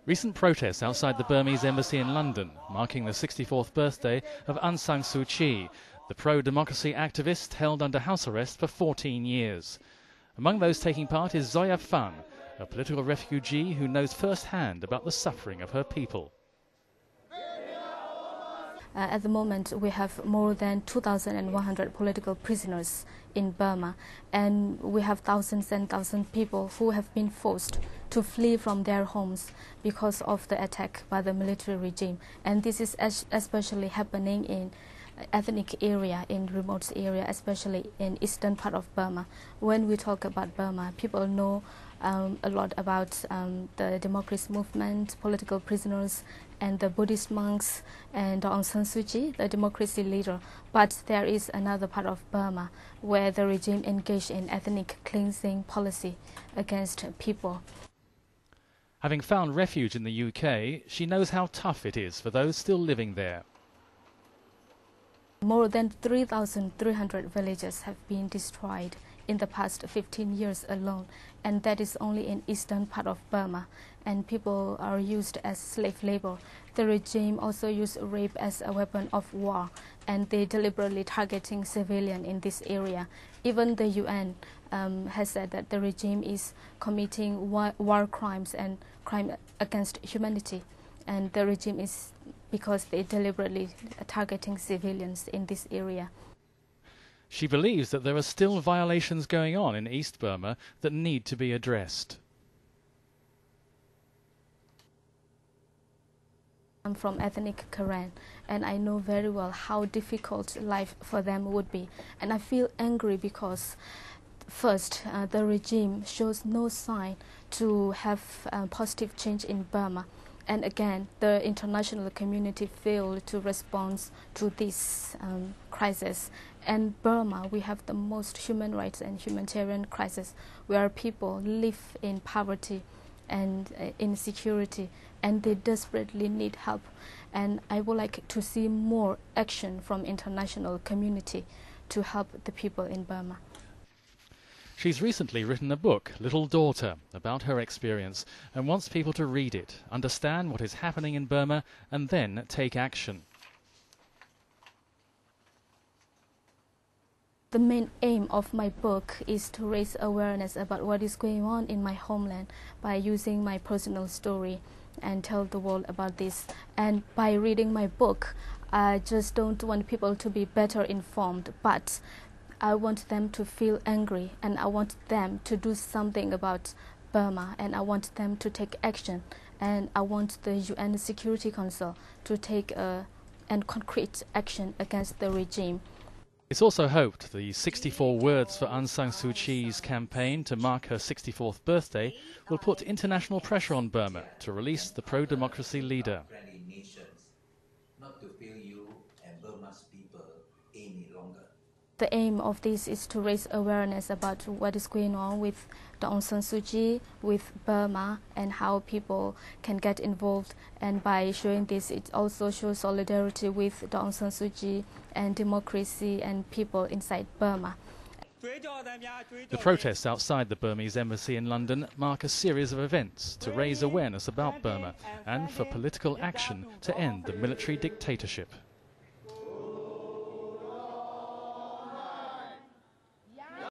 Recent protests outside the Burmese embassy in London, marking the 64th birthday of Aung San Suu Kyi, the pro-democracy activist held under house arrest for 14 years. Among those taking part is Zoya Phan, a political refugee who knows firsthand about the suffering of her people. At the moment, we have more than 2,100 political prisoners in Burma, and we have thousands and thousands of people who have been forced to flee from their homes because of the attack by the military regime. And this is especially happening in ethnic area, in remote area, especially in eastern part of Burma. When we talk about Burma, people know a lot about the democracy movement, political prisoners, and the Buddhist monks, and Aung San Suu Kyi, the democracy leader. But there is another part of Burma where the regime engaged in ethnic cleansing policy against people. Having found refuge in the UK, she knows how tough it is for those still living there. More than 3,300 villages have been destroyed in the past 15 years alone, and that is only in eastern part of Burma, and people are used as slave labor. The regime also used rape as a weapon of war, and they deliberately targeting civilians in this area. Even the UN has said that the regime is committing war crimes and crime against humanity, and the regime is because they deliberately targeting civilians in this area. She believes that there are still violations going on in East Burma that need to be addressed. I'm from ethnic Karen, and I know very well how difficult life for them would be. And I feel angry because first, the regime shows no sign to have positive change in Burma. And again, the international community failed to respond to this crisis. And Burma, we have the most human rights and humanitarian crisis, where people live in poverty and insecurity, and they desperately need help. And I would like to see more action from international community to help the people in Burma. She's recently written a book, Little Daughter, about her experience and wants people to read it, understand what is happening in Burma, and then take action. The main aim of my book is to raise awareness about what is going on in my homeland by using my personal story and tell the world about this. And by reading my book, I just don't want people to be better informed, but I want them to feel angry, and I want them to do something about Burma, and I want them to take action, and I want the UN Security Council to take concrete action against the regime. It's also hoped the 64 Words for Aung San Suu Kyi's campaign to mark her 64th birthday will put international pressure on Burma to release the pro-democracy leader. The aim of this is to raise awareness about what is going on with Aung San Suu Kyi, with Burma, and how people can get involved. And by showing this, it also shows solidarity with Aung San Suu Kyi and democracy and people inside Burma. The protests outside the Burmese embassy in London mark a series of events to raise awareness about Burma and for political action to end the military dictatorship.